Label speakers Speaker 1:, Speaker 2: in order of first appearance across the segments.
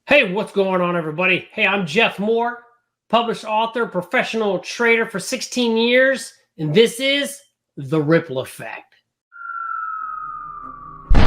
Speaker 1: Hey, what's going on, everybody? Hey, I'm Jeff Moore, published author, professional trader for 16 years, and this is The Ripple Effect. All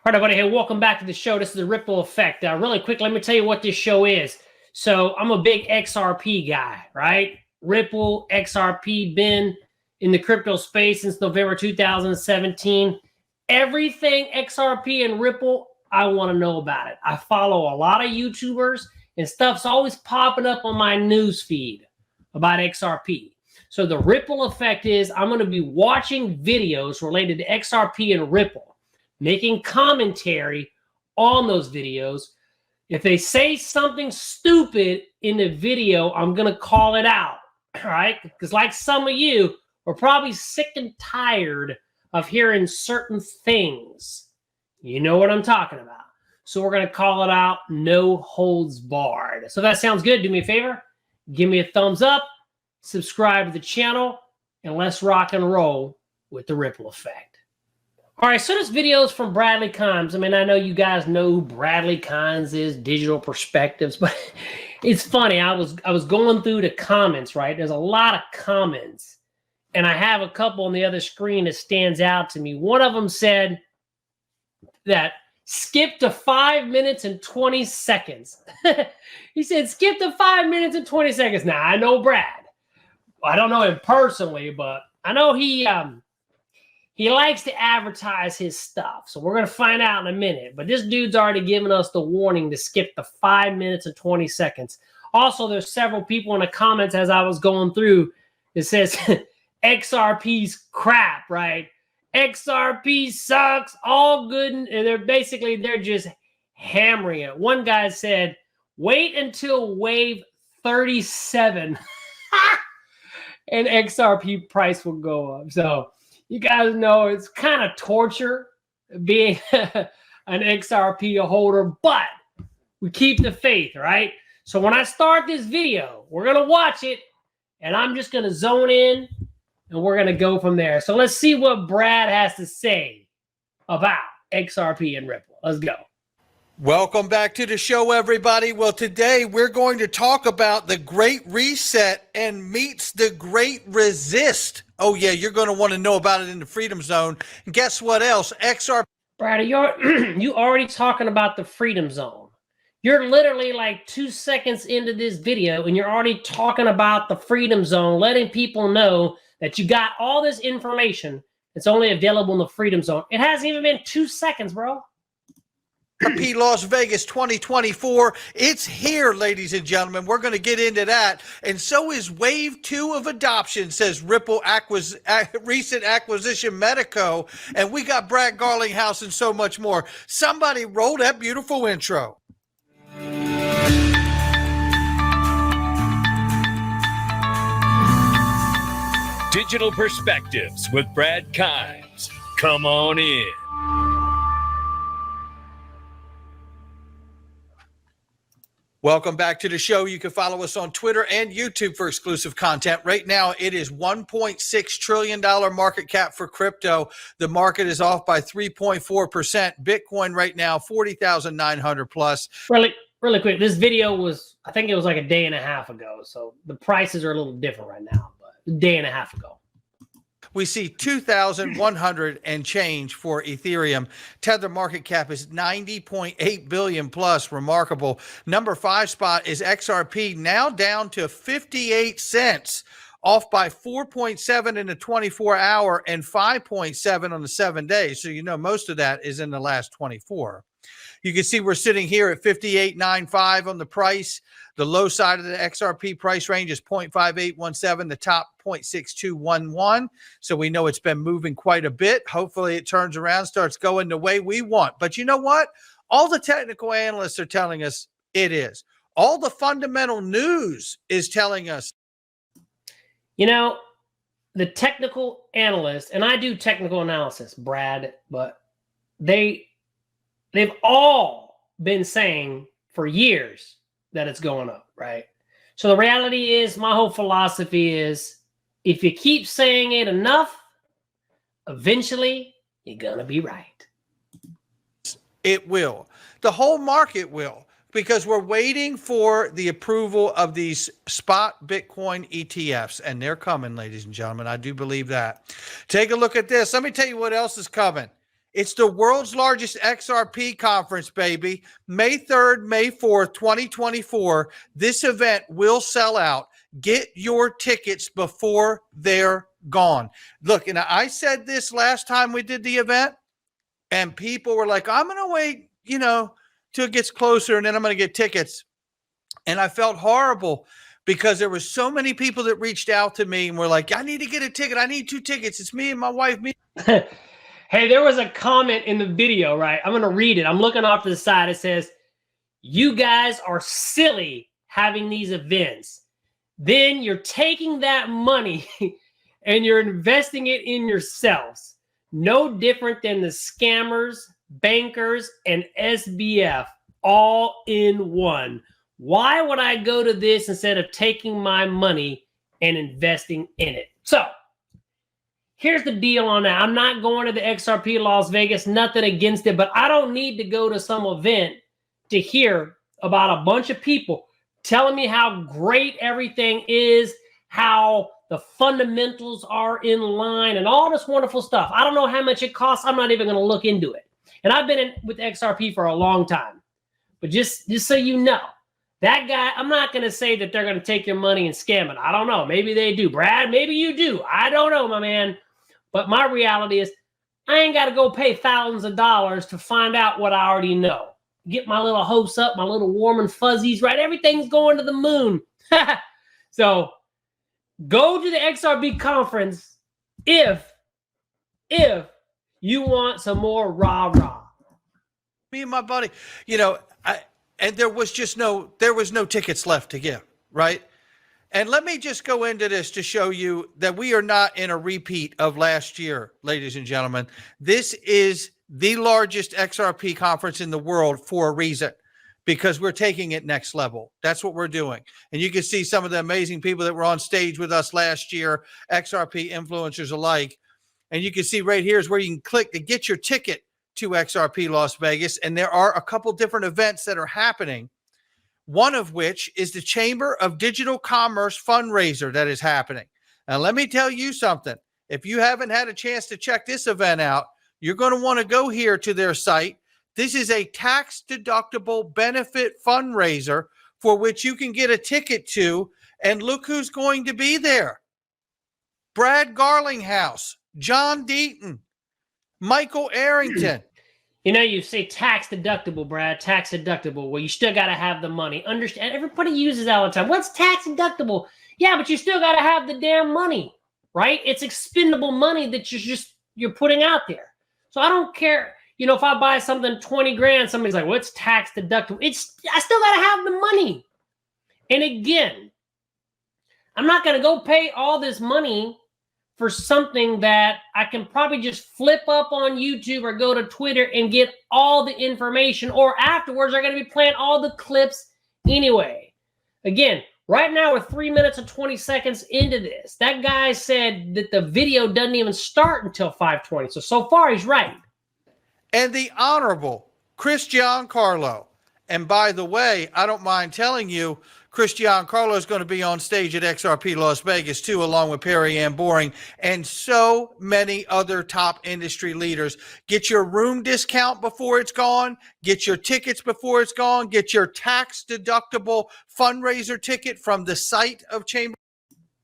Speaker 1: right, everybody. Hey, welcome back to the show. This is The Ripple Effect. Really quick, let me tell you what this show is. So I'm a big XRP guy, right? Ripple, XRP, been in the crypto space since November 2017. Everything XRP and Ripple, I want to know about it. I follow a lot of YouTubers, and stuff's always popping up on my news feed about XRP. So the Ripple Effect is I'm going to be watching videos related to XRP and Ripple, making commentary on those videos. If they say something stupid in the video, I'm going to call it out, all right? Because like some of you are probably sick and tired of hearing certain things. You know what I'm talking about. So we're going to call it out, no holds barred. So that sounds good. Do me a favor. Give me a thumbs up, subscribe to the channel, and let's rock and roll with the Ripple Effect. All right, so this video is from Bradley Kimes. I mean, I know you guys know who Bradley Kimes is, Digital Perspectives, but it's funny. I was going through the comments, right? There's a lot of comments, and I have a couple on the other screen that stands out to me. One of them said that skip to 5 minutes and 20 seconds. He said, skip to 5 minutes and 20 seconds. Now, I know Brad. I don't know him personally, but I know he likes to advertise his stuff. So we're going to find out in a minute. But this dude's already given us the warning to skip the 5 minutes and 20 seconds. Also, there's several people in the comments as I was going through that says XRP's crap, right? XRP sucks, all good. And they're just hammering it. One guy said, wait until wave 37 and XRP price will go up. So you guys know it's kind of torture being an XRP holder, but we keep the faith, right? So when I start this video, we're going to watch it, and I'm just going to zone in, and we're going to go from there. So let's see what Brad has to say about XRP and Ripple. Let's go.
Speaker 2: Welcome back to the show, everybody. Well, today we're going to talk about the Great Reset and meets the Great Resist. Oh, yeah, you're going to want to know about it in the Freedom Zone. And guess what else? XRP.
Speaker 1: Brad, you already talking about the Freedom Zone. You're literally like 2 seconds into this video, and you're already talking about the Freedom Zone, letting people know that you got all this information that's only available in the Freedom Zone. It hasn't even been 2 seconds, bro.
Speaker 2: XRP Las Vegas 2024. It's here, ladies and gentlemen. We're going to get into that. And so is wave 2 of adoption, says Ripple recent acquisition Medico. And we got Brad Garlinghouse and so much more. Somebody roll that beautiful intro.
Speaker 3: Digital Perspectives with Brad Kimes. Come on in.
Speaker 2: Welcome back to the show. You can follow us on Twitter and YouTube for exclusive content. Right now, it is $1.6 trillion market cap for crypto. The market is off by 3.4%. Bitcoin right now, 40,900 plus.
Speaker 1: Really quick. This video was, I think it was like a day and a half ago. So the prices are a little different right now, but a day and a half ago.
Speaker 2: We see 2,100 and change for Ethereum. Tether market cap is 90.8 billion plus. Remarkable. Number 5 spot is XRP, now down to 58 cents, off by 4.7 in the 24-hour and 5.7 on the 7 days. So you know most of that is in the last 24. You can see we're sitting here at 58.95 on the price. The low side of the XRP price range is 0.5817, the top 0.6211. So we know it's been moving quite a bit. Hopefully it turns around, starts going the way we want. But you know what? All the technical analysts are telling us it is. All the fundamental news is telling us.
Speaker 1: You know, the technical analysts, and I do technical analysis, Brad, but they've all been saying for years that it's going up, right? So the reality is, my whole philosophy is if you keep saying it enough, eventually you're going to be right.
Speaker 2: It will. The whole market will, because we're waiting for the approval of these spot Bitcoin ETFs, and they're coming, ladies and gentlemen. I do believe that. Take a look at this. Let me tell you what else is coming. It's the world's largest XRP conference, baby. May 3rd, May 4th, 2024. This event will sell out. Get your tickets before they're gone. Look, and I said this last time we did the event, and people were like, I'm going to wait, till it gets closer, and then I'm going to get tickets. And I felt horrible because there were so many people that reached out to me and were like, I need to get a ticket. I need 2 tickets. It's me and my wife.
Speaker 1: Hey, there was a comment in the video, right? I'm going to read it. I'm looking off to the side. It says, you guys are silly having these events. Then you're taking that money and you're investing it in yourselves. No different than the scammers, bankers, and SBF all in one. Why would I go to this instead of taking my money and investing in it? So here's the deal on that. I'm not going to the XRP Las Vegas, nothing against it, but I don't need to go to some event to hear about a bunch of people telling me how great everything is, how the fundamentals are in line, and all this wonderful stuff. I don't know how much it costs. I'm not even going to look into it. And I've been with XRP for a long time. But just so you know, that guy, I'm not going to say that they're going to take your money and scam it. I don't know. Maybe they do. Brad, maybe you do. I don't know, my man. But my reality is I ain't got to go pay thousands of dollars to find out what I already know. Get my little hopes up, my little warm and fuzzies, right? Everything's going to the moon. So go to the XRP conference if you want some more rah-rah.
Speaker 2: Me and my buddy, and there was no tickets left to give, right? And let me just go into this to show you that we are not in a repeat of last year, ladies and gentlemen. This is the largest XRP conference in the world for a reason, because we're taking it next level. That's what we're doing. And you can see some of the amazing people that were on stage with us last year, XRP influencers alike. And you can see right here is where you can click to get your ticket to XRP Las Vegas. And there are a couple different events that are happening. One of which is the Chamber of Digital Commerce fundraiser that is happening. Now, let me tell you something. If you haven't had a chance to check this event out, you're going to want to go here to their site. This is a tax-deductible benefit fundraiser for which you can get a ticket to. And look who's going to be there. Brad Garlinghouse, John Deaton, Michael Arrington.
Speaker 1: You say tax deductible, Brad, tax deductible. Well, you still got to have the money. Understand? Everybody uses that all the time. What's tax deductible? Yeah, but you still got to have the damn money, right? It's expendable money that you're putting out there. So I don't care. If I buy something 20 grand, somebody's like, what's tax deductible? I still got to have the money. And again, I'm not going to go pay all this money for something that I can probably just flip up on YouTube or go to Twitter and get all the information, or afterwards they're going to be playing all the clips anyway. Again, right now we're 3 minutes and 20 seconds into this. That guy said that the video doesn't even start until 5:20. So far he's right.
Speaker 2: And the Honorable Chris Giancarlo. And by the way, I don't mind telling you, Chris Giancarlo is going to be on stage at XRP Las Vegas too, along with Perry Ann Boring and so many other top industry leaders. Get your room discount before it's gone. Get your tickets before it's gone. Get your tax-deductible fundraiser ticket from the site of Chamber.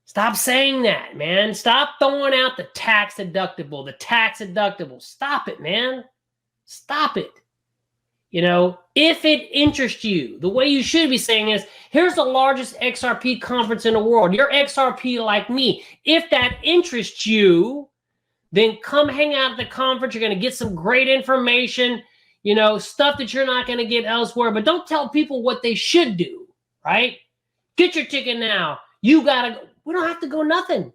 Speaker 1: Stop saying that, man. Stop throwing out the tax deductible, Stop it, man. Stop it. If it interests you, the way you should be saying is, here's the largest XRP conference in the world. You're XRP like me. If that interests you, then come hang out at the conference. You're going to get some great information, stuff that you're not going to get elsewhere. But don't tell people what they should do, right? Get your ticket now. We don't have to go nothing.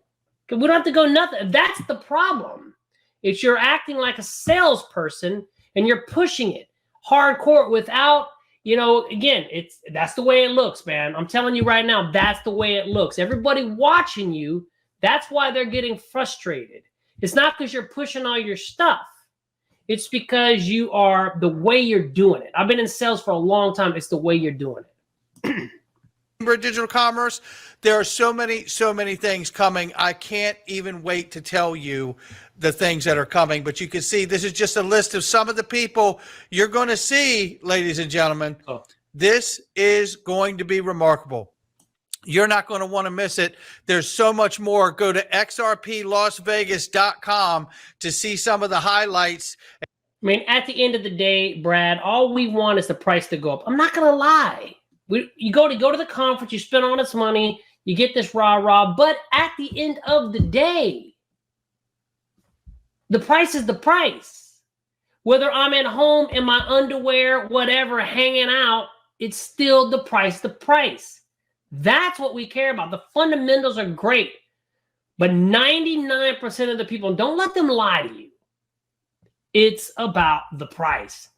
Speaker 1: We don't have to go nothing. That's the problem. It's you're acting like a salesperson and you're pushing it hardcore without, again, that's the way it looks, man. I'm telling you right now, that's the way it looks. Everybody watching you That's why they're getting frustrated. It's not because you're pushing all your stuff. It's because you are the way you're doing it. I've been in sales for a long time. It's the way you're doing it.
Speaker 2: Digital commerce, there are so many things coming. I can't even wait to tell you the things that are coming, but you can see this is just a list of some of the people you're going to see, ladies and gentlemen. This is going to be remarkable. You're not going to want to miss it. There's so much more. Go to xrplasvegas.com to see some of the highlights.
Speaker 1: I mean, at the end of the day, Brad, all we want is the price to go up. I'm not going to lie. You go to the conference, you spend all this money, you get this rah-rah, but at the end of the day, the price is the price. Whether I'm at home in my underwear, whatever, hanging out, it's still the price, That's what we care about. The fundamentals are great, but 99% of the people, don't let them lie to you. It's about the price.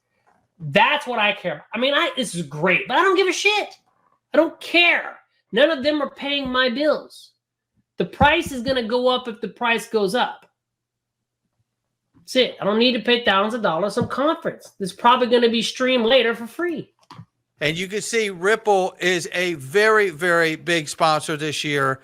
Speaker 1: That's what I care about. I mean, this is great, but I don't give a shit. I don't care. None of them are paying my bills. The price is going to go up if the price goes up. That's it. I don't need to pay thousands of dollars some conference. It's probably going to be streamed later for free.
Speaker 2: And you can see Ripple is a very, very big sponsor this year.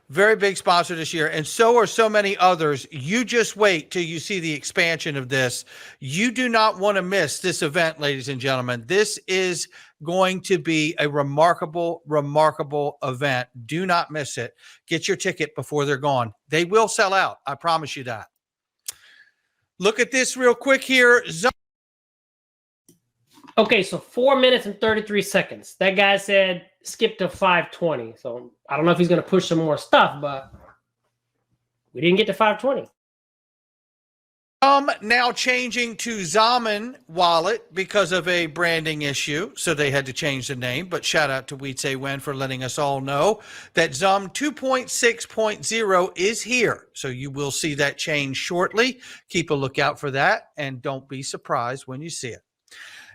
Speaker 2: Very big sponsor this year. And so are so many others. You just wait till you see the expansion of this. You do not want to miss this event, ladies and gentlemen. This is going to be a remarkable, remarkable event. Do not miss it. Get your ticket before they're gone. They will sell out. I promise you that. Look at this real quick here.
Speaker 1: Okay, so 4 minutes and 33 seconds. That guy said skip to 520. So I don't know if he's going to push some more stuff, but we didn't get to 520.
Speaker 2: Now changing to Zaman wallet because of a branding issue. So they had to change the name, but shout out to Weetsay Wen for letting us all know that Zum 2.6.0 is here. So you will see that change shortly. Keep a lookout for that and don't be surprised when you see it.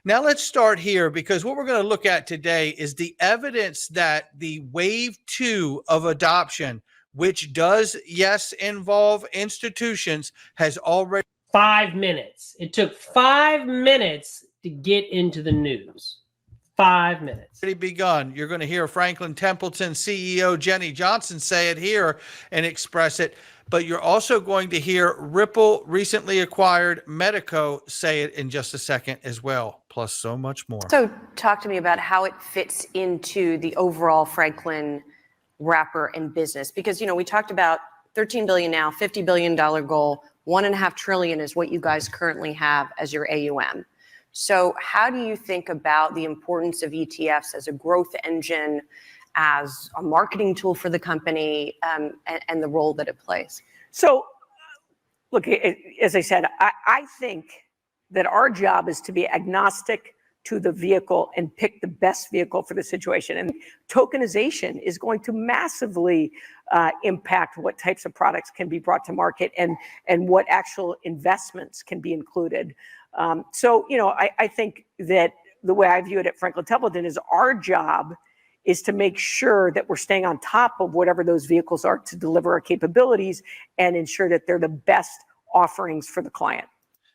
Speaker 2: Now let's start here because what we're going to look at today is the evidence that the wave 2 of adoption, which does, yes, involve institutions, has already
Speaker 1: 5 minutes. It took 5 minutes to get into the news. 5 minutes.
Speaker 2: already begun. You're going to hear Franklin Templeton CEO Jenny Johnson say it here and express it. But you're also going to hear Ripple recently acquired Medico say it in just a second as well, plus so much more.
Speaker 4: So talk to me about how it fits into the overall Franklin wrapper and business. Because, you know, we talked about 13 billion now, $50 billion goal, $1.5 trillion is what you guys currently have as your AUM. So how do you think about the importance of ETFs as a growth engine, as a marketing tool for the company, and the role that it plays?
Speaker 5: So, look, as I said, I think that our job is to be agnostic to the vehicle and pick the best vehicle for the situation. And tokenization is going to massively impact what types of products can be brought to market and what actual investments can be included. So, you know, I think that the way I view it at Franklin Templeton is our job is to make sure that we're staying on top of whatever those vehicles are to deliver our capabilities and ensure that they're the best offerings for the client.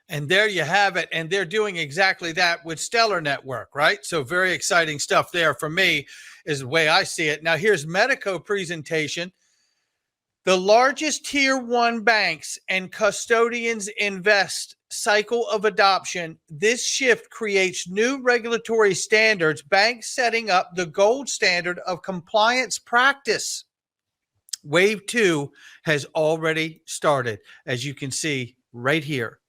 Speaker 2: And there you have it. And they're doing exactly that with Stellar Network, right? So very exciting stuff there for me is the way I see it. Now here's Medico presentation. The largest tier 1 banks and custodians invest cycle of adoption. This shift creates new regulatory standards, banks setting up the gold standard of compliance practice. Wave 2 has already started, as you can see right here.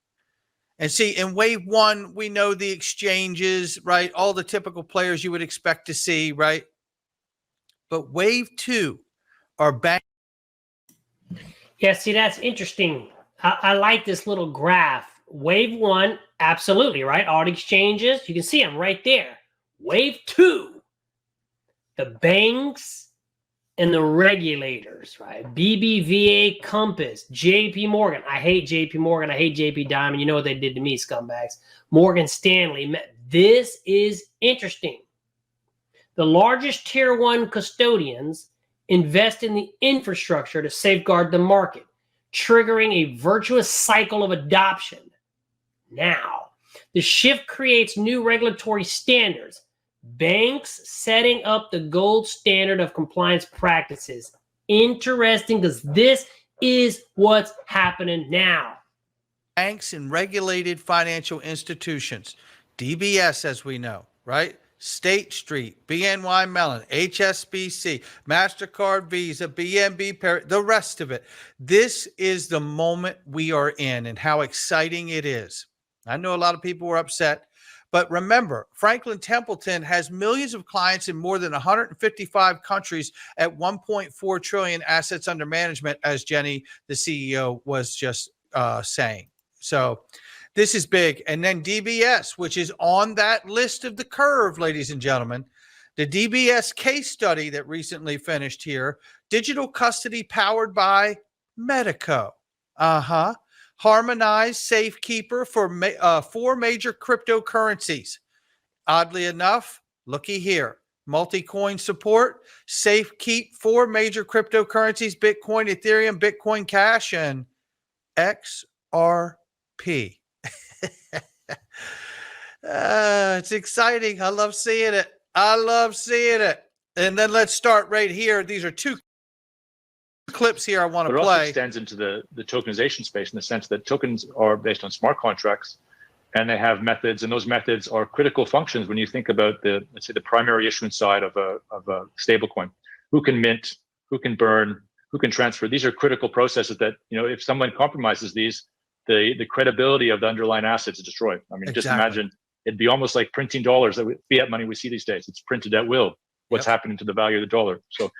Speaker 2: And see, in wave 1, we know the exchanges, right? All the typical players you would expect to see, right? But wave 2 are banks.
Speaker 1: Yeah, see, that's interesting. I like this little graph. Wave 1, absolutely, right? All the exchanges, you can see them right there. Wave 2, the banks and the regulators, right? BBVA, Compass, JP Morgan. I hate JP Morgan. I hate JP Diamond. You know what they did to me, scumbags. Morgan Stanley. This is interesting. The largest tier 1 custodians invest in the infrastructure to safeguard the market, triggering a virtuous cycle of adoption. Now, the shift creates new regulatory standards, banks setting up the gold standard of compliance practices. Interesting, because this is what's happening now.
Speaker 2: Banks and regulated financial institutions, DBS as we know, right? State Street, BNY Mellon, HSBC, MasterCard, Visa, BNB, the rest of it. This is the moment we are in and how exciting it is. I know a lot of people were upset, but remember, Franklin Templeton has millions of clients in more than 155 countries at 1.4 trillion assets under management, as Jenny, the CEO, was just saying. So this is big. And then DBS, which is on that list of the curve, ladies and gentlemen, the DBS case study that recently finished here, digital custody powered by Medico. Harmonized safekeeper for 4 major cryptocurrencies. Oddly enough, looky here, multi-coin support, safekeep 4 major cryptocurrencies, Bitcoin, Ethereum, Bitcoin Cash, and XRP. It's exciting. I love seeing it. I love seeing it. And then let's start right here. These are 2 clips here I want to play.
Speaker 6: It also extends into the tokenization space in the sense that tokens are based on smart contracts, and they have methods, and those methods are critical functions when you think about let's say the primary issuance side of a stablecoin. Who can mint, who can burn, who can transfer? These are critical processes that, if someone compromises these, the credibility of the underlying assets is destroyed. I mean, Just imagine, it'd be almost like printing dollars, that fiat money we see these days. It's printed at will. What's happening to the value of the dollar? So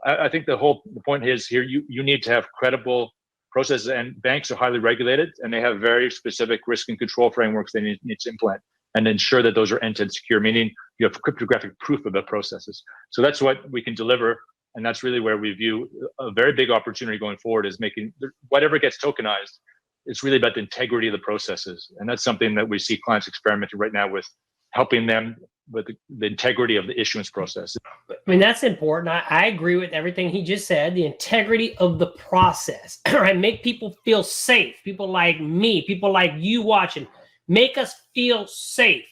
Speaker 6: I think the point is here, you need to have credible processes, and banks are highly regulated, and they have very specific risk and control frameworks they need to implement and ensure that those are end-to-end secure, meaning you have cryptographic proof of the processes. So that's what we can deliver, and that's really where we view a very big opportunity going forward, is making whatever gets tokenized. It's really about the integrity of the processes, and that's something that we see clients experimenting right now with, helping them with the integrity of the issuance process.
Speaker 1: I mean, that's important. I agree with everything he just said. The integrity of the process, right? Make people feel safe. People like me, people like you watching, make us feel safe.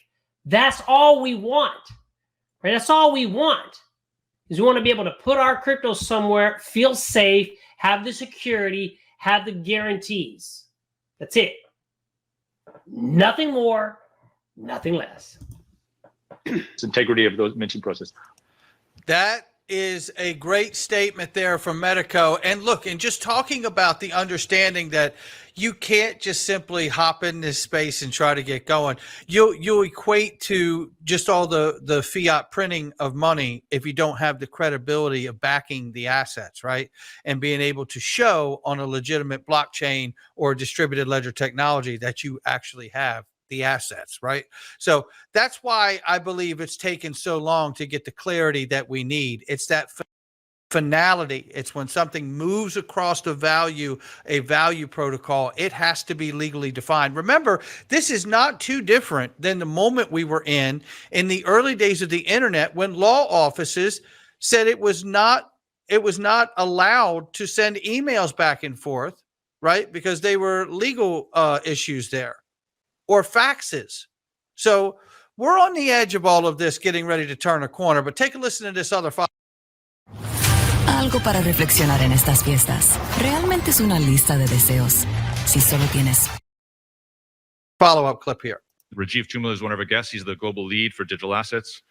Speaker 1: That's all we want, right? That's all we want, is we want to be able to put our crypto somewhere, feel safe, have the security, have the guarantees. That's it. Nothing more, nothing less.
Speaker 6: It's integrity of those minting process.
Speaker 2: That is a great statement there from Medico. And look, and just talking about the understanding that you can't just simply hop in this space and try to get going. You'll equate to just all the fiat printing of money if you don't have the credibility of backing the assets, right? And being able to show on a legitimate blockchain or distributed ledger technology that you actually have the assets, right? So that's why I believe it's taken so long to get the clarity that we need. It's that finality. It's when something moves across a value protocol, it has to be legally defined. Remember, this is not too different than the moment we were in the early days of the internet, when law offices said it was not allowed to send emails back and forth, right? Because they were legal issues there. Or faxes. So we're on the edge of all of this, getting ready to turn a corner. But take a listen to this other file.
Speaker 7: Algo para reflexionar en estas fiestas. Realmente es una lista de deseos. Si solo tienes.
Speaker 2: Follow-up clip here.
Speaker 8: Rajiv Tumla is one of our guests. He's the global lead for digital assets.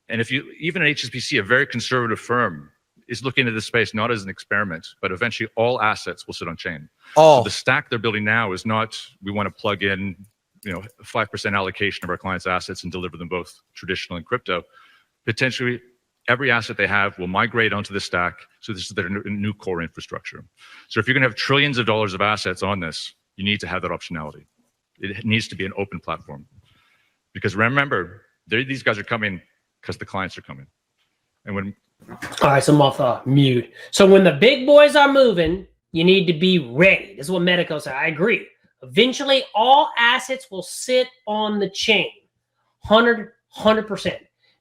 Speaker 8: And even HSBC, a very conservative firm, is looking at this space not as an experiment, but eventually all assets will sit on chain. So the stack they're building now is not, we want to plug in, 5% allocation of our clients' assets and deliver them both traditional and crypto. Potentially, every asset they have will migrate onto the stack. So this is their new core infrastructure. So if you're going to have trillions of dollars of assets on this, you need to have that optionality. It needs to be an open platform. Because remember, these guys are coming because the clients are coming. And when
Speaker 1: all right, so I'm off mute. So when the big boys are moving, you need to be ready. This is what Medico said. I agree. Eventually, all assets will sit on the chain. 100%.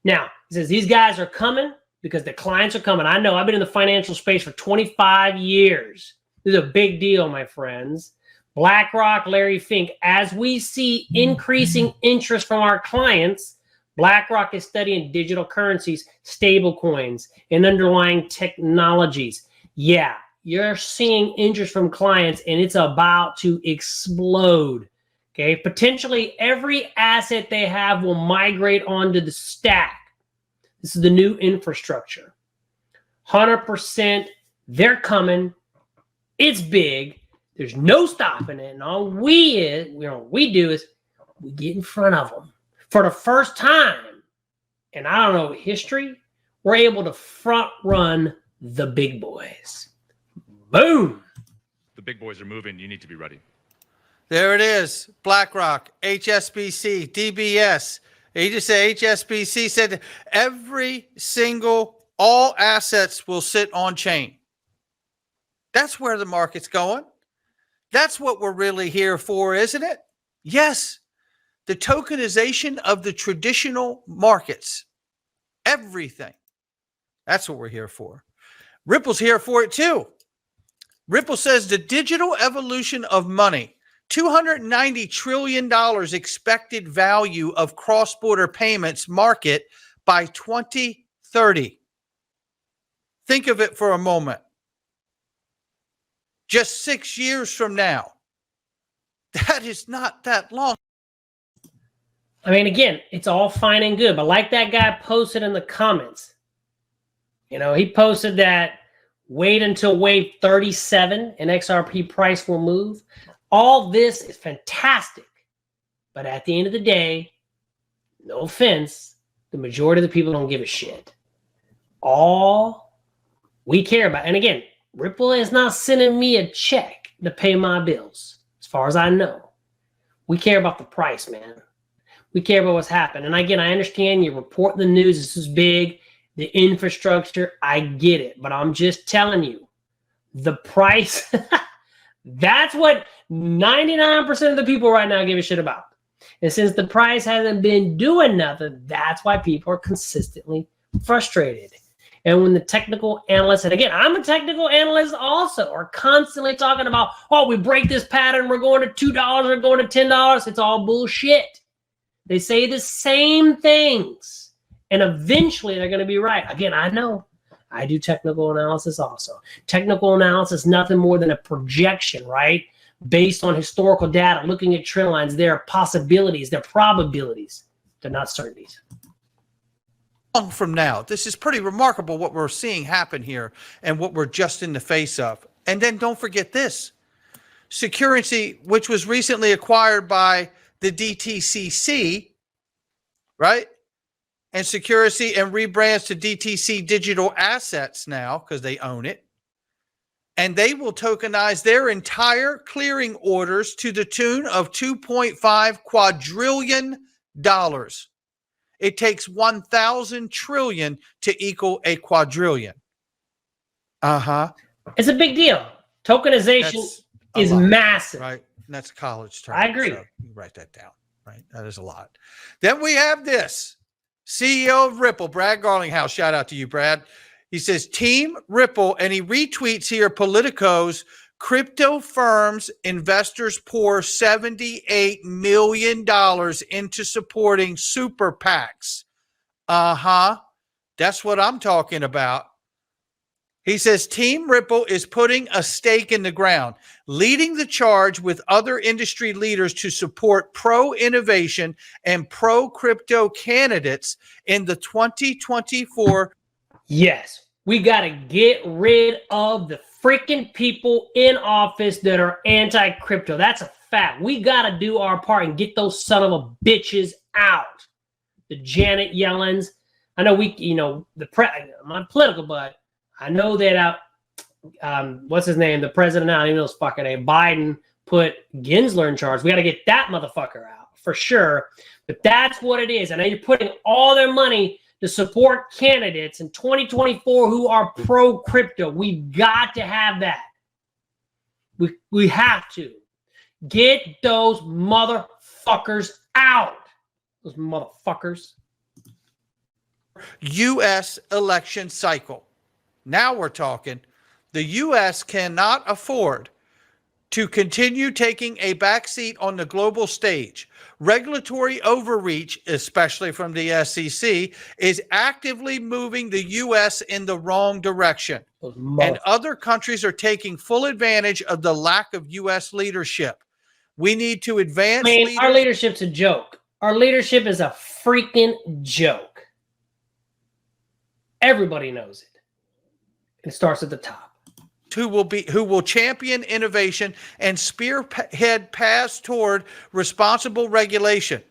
Speaker 1: Now, it says these guys are coming. because the clients are coming. I know I've been in the financial space for 25 years. This is a big deal, my friends. BlackRock, Larry Fink, as we see increasing interest from our clients, BlackRock is studying digital currencies, stablecoins, and underlying technologies. Yeah, you're seeing interest from clients, and it's about to explode. Okay, potentially every asset they have will migrate onto the stack. This is the new infrastructure. 100%, they're coming. It's big. There's no stopping it. And all we do is we get in front of them. For the first time, and I don't know history, we're able to front run the big boys. Boom.
Speaker 8: The big boys are moving. You need to be ready.
Speaker 2: There it is. BlackRock, HSBC, DBS. He just said HSBC said all assets will sit on chain. That's where the market's going. That's what we're really here for, isn't it? Yes. The tokenization of the traditional markets. Everything. That's what we're here for. Ripple's here for it too. Ripple says the digital evolution of money. $290 trillion expected value of cross-border payments market by 2030. Think of it for a moment. Just 6 years from now. That is not that long.
Speaker 1: I mean, again, it's all fine and good, but like that guy posted in the comments, he posted that wait until wave 37 and XRP price will move. All this is fantastic, but at the end of the day, no offense, the majority of the people don't give a shit. All we care about, and again, Ripple is not sending me a check to pay my bills, as far as I know. We care about the price, man. We care about what's happened. And again, I understand you report the news. This is big. The infrastructure, I get it. But I'm just telling you, the price, that's what 99% of the people right now give a shit about. And since the price hasn't been doing nothing, that's why people are consistently frustrated. And when the technical analysts, and again, I'm a technical analyst also, are constantly talking about, oh, we break this pattern, we're going to $2, we're going to $10. It's all bullshit. They say the same things, and eventually they're going to be right. Again, I know. I do technical analysis also. Technical analysis, nothing more than a projection, right? Based on historical data, looking at trend lines. There are possibilities, there are probabilities. They're not certainties.
Speaker 2: From now, this is pretty remarkable what we're seeing happen here and what we're just in the face of. And then don't forget this. Security, which was recently acquired by the DTCC, right? And Security and rebrands to DTC Digital Assets now because they own it. And they will tokenize their entire clearing orders to the tune of $2.5 quadrillion. It takes 1,000 trillion to equal a quadrillion.
Speaker 1: It's a big deal. Tokenization is massive.
Speaker 2: Right. And that's a college term.
Speaker 1: I agree.
Speaker 2: So you write that down. Right. That is a lot. Then we have this. CEO of Ripple, Brad Garlinghouse. Shout out to you, Brad. He says, Team Ripple, and he retweets here Politico's crypto firms investors pour $78 million into supporting super PACs. That's what I'm talking about. He says Team Ripple is putting a stake in the ground, leading the charge with other industry leaders to support pro-innovation and pro-crypto candidates in the 2024.
Speaker 1: Yes, we got to get rid of the freaking people in office that are anti-crypto. That's a fact. We got to do our part and get those son of a bitches out. The Janet Yellens. I know I'm not political, but I know that what's his name? The president now, I don't even know his fucking name. Biden put Gensler in charge. We got to get that motherfucker out for sure. But that's what it is. I know you're putting all their money to support candidates in 2024 who are pro-crypto. We've got to have that. We have to. Get those motherfuckers out. Those motherfuckers.
Speaker 2: U.S. election cycle. Now we're talking. The U.S. cannot afford to continue taking a backseat on the global stage. Regulatory overreach, especially from the SEC, is actively moving the U.S. in the wrong direction. And other countries are taking full advantage of the lack of U.S. leadership. We need to advance.
Speaker 1: Our leadership's a joke. Our leadership is a freaking joke. Everybody knows it. It starts at the top.
Speaker 2: Who will champion innovation and spearhead paths toward responsible regulation.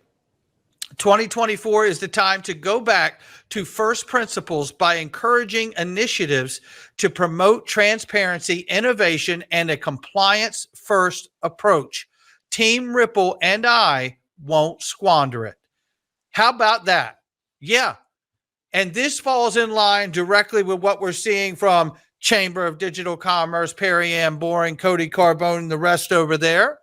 Speaker 2: 2024 is the time to go back to first principles by encouraging initiatives to promote transparency, innovation, and a compliance-first approach. Team Ripple and I won't squander it. How about that? Yeah. And this falls in line directly with what we're seeing from Chamber of Digital Commerce, Perry Ann Boring, Cody Carbone, and the rest over there,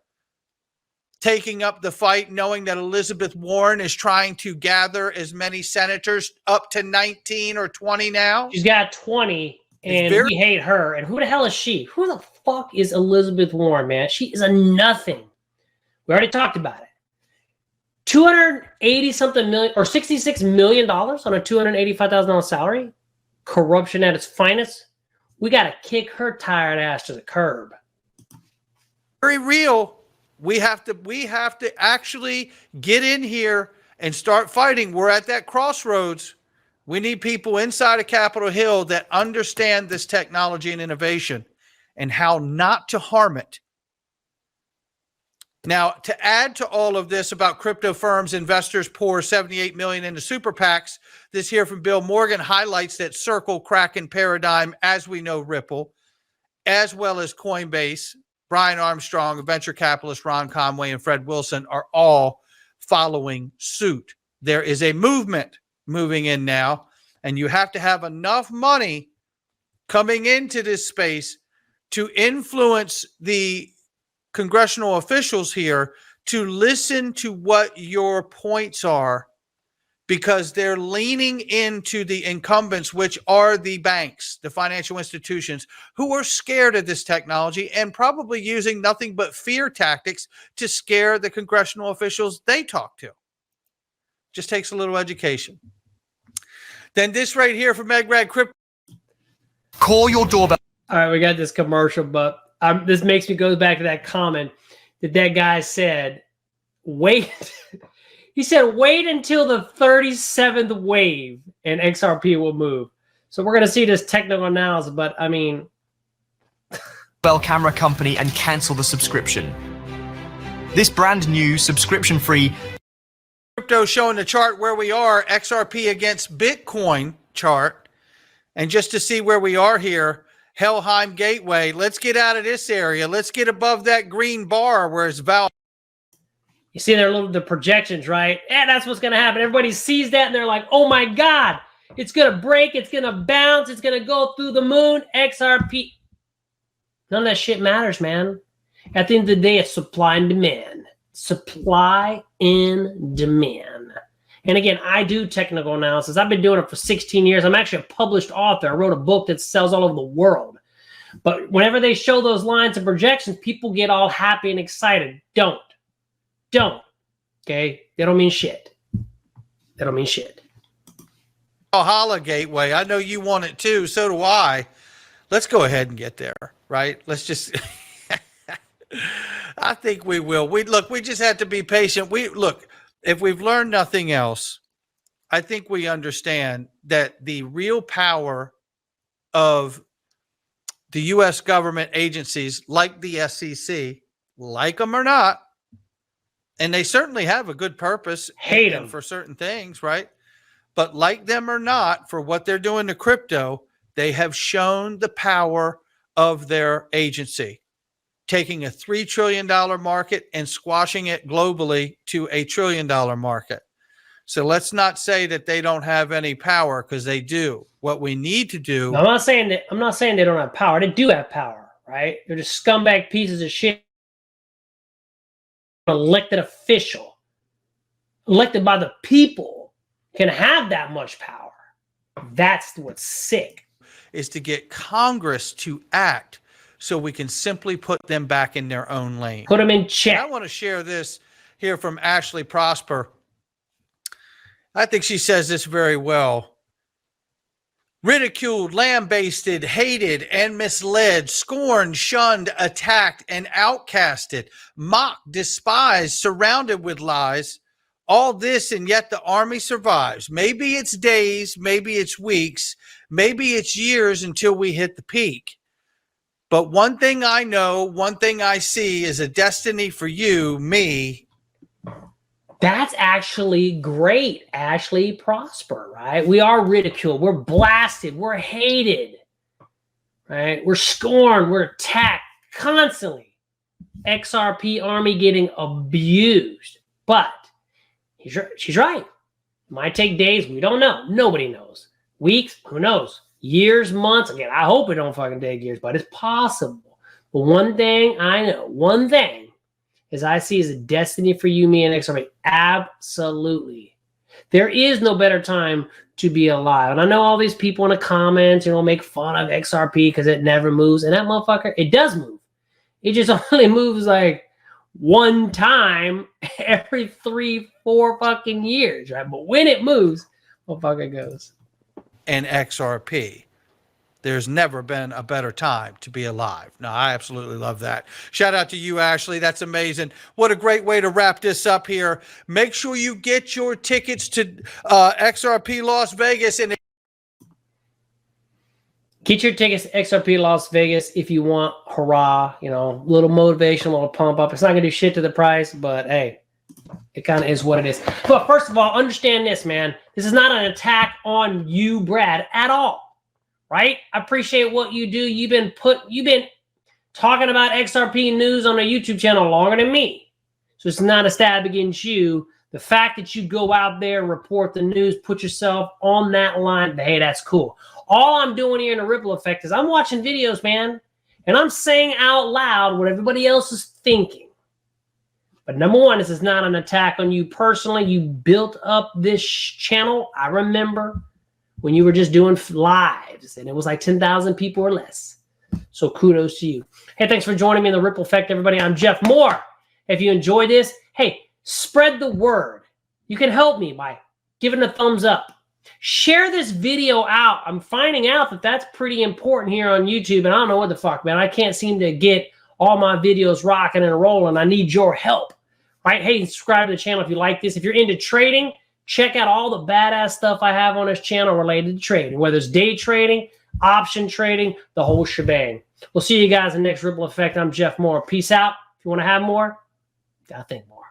Speaker 2: taking up the fight, knowing that Elizabeth Warren is trying to gather as many senators, up to 19 or 20 now.
Speaker 1: She's got 20, and we hate her. And who the hell is she? Who the fuck is Elizabeth Warren, man? She is a nothing. We already talked about it. 280 something million or $66 million on a $285,000 salary. Corruption at its finest. We got to kick her tired ass to the curb.
Speaker 2: Very real. We have to actually get in here and start fighting. We're at that crossroads. We need people inside of Capitol Hill that understand this technology and innovation and how not to harm it. Now, to add to all of this about crypto firms, investors pour $78 million into super PACs. This here from Bill Morgan highlights that Circle, Kraken, Paradigm, as we know, Ripple, as well as Coinbase, Brian Armstrong, venture capitalist Ron Conway, and Fred Wilson are all following suit. There is a movement moving in now, and you have to have enough money coming into this space to influence the congressional officials here to listen to what your points are, because they're leaning into the incumbents, which are the banks, the financial institutions, who are scared of this technology and probably using nothing but fear tactics to scare the congressional officials they talk to. Just takes a little education. Then this right here from Megrad Crypto.
Speaker 9: Call your doorbell.
Speaker 1: All right, we got this commercial, but this makes me go back to that comment that guy said, wait. He said, wait until the 37th wave and XRP will move. So we're going to see this technical analysis, but I mean.
Speaker 9: Bell Camera Company and cancel the subscription. This brand new subscription-free.
Speaker 2: Crypto showing the chart where we are, XRP against Bitcoin chart. And just to see where we are here, Helheim Gateway. Let's get out of this area. Let's get above that green bar where it's Val.
Speaker 1: You see the projections, right? Yeah, that's what's going to happen. Everybody sees that and they're like, oh my God, it's going to break. It's going to bounce. It's going to go through the moon. XRP. None of that shit matters, man. At the end of the day, it's supply and demand. Supply and demand. And again, I do technical analysis. I've been doing it for 16 years. I'm actually a published author. I wrote a book that sells all over the world. But whenever they show those lines and projections, people get all happy and excited. Don't. Okay? They don't mean shit. They don't mean shit.
Speaker 2: Valhalla Gateway. I know you want it too. So do I. Let's go ahead and get there, right? Let's just... I think we will. We just have to be patient. If we've learned nothing else, I think we understand that the real power of the U.S. government agencies like the SEC, like them or not, and they certainly have a good purpose
Speaker 1: hate them
Speaker 2: for certain things, right? But like them or not, for what they're doing to crypto, they have shown the power of their agency, taking a $3 trillion market and squashing it globally to a $1 trillion market. So let's not say that they don't have any power, because they do. What we need to do.
Speaker 1: No, I'm not saying they don't have power. They do have power, right? They're just scumbag pieces of shit. Elected official, elected by the people, can have that much power. That's what's sick.
Speaker 2: Is to get Congress to act so we can simply put them back in their own lane.
Speaker 1: Put them in check.
Speaker 2: And I want to share this here from Ashley Prosper. I think she says this very well. Ridiculed, lambasted, hated, and misled, scorned, shunned, attacked, and outcasted, mocked, despised, surrounded with lies. All this, and yet the army survives. Maybe it's days, maybe it's weeks, maybe it's years until we hit the peak. But one thing I know, one thing I see is a destiny for you, me.
Speaker 1: That's actually great, Ashley Prosper, right? We are ridiculed. We're blasted. We're hated, right? We're scorned. We're attacked constantly. XRP army getting abused. But she's right. Might take days. We don't know. Nobody knows. Weeks. Who knows? Years, months. Again, I hope it don't fucking take years, but it's possible. But one thing I know, one thing is I see as a destiny for you, me, and XRP. Absolutely. There is no better time to be alive. And I know all these people in the comments, make fun of XRP because it never moves. And that motherfucker, it does move. It just only moves like one time every 3-4 fucking years, right? But when it moves, motherfucker goes.
Speaker 2: And XRP. There's never been a better time to be alive. No, I absolutely love that. Shout out to you, Ashley. That's amazing. What a great way to wrap this up here. Make sure you get your tickets to XRP Las Vegas. And
Speaker 1: get your tickets to XRP Las Vegas if you want. Hurrah. Little motivation, a little pump up. It's not going to do shit to the price, but hey, it kind of is what it is. But first of all, understand this, man. This is not an attack on you, Brad, at all. Right? I appreciate what you do. You've been talking about XRP news on a YouTube channel longer than me. So it's not a stab against you. The fact that you go out there, report the news, put yourself on that line, hey, that's cool. All I'm doing here in the Ripple Effect is I'm watching videos, man, and I'm saying out loud what everybody else is thinking. But number one, this is not an attack on you personally. You built up this channel. I remember when you were just doing lives and it was like 10,000 people or less. So kudos to you. Hey, thanks for joining me in the Ripple Effect, everybody. I'm Jeff Moore. If you enjoyed this, hey, spread the word. You can help me by giving a thumbs up. Share this video out. I'm finding out that that's pretty important here on YouTube, and I don't know what the fuck, man. I can't seem to get all my videos rocking and rolling. I need your help, right? Hey, subscribe to the channel if you like this. If you're into trading, check out all the badass stuff I have on this channel related to trading, whether it's day trading, option trading, the whole shebang. We'll see you guys in the next Ripple Effect. I'm Jeff Moore. Peace out. If you want to have more, gotta think more.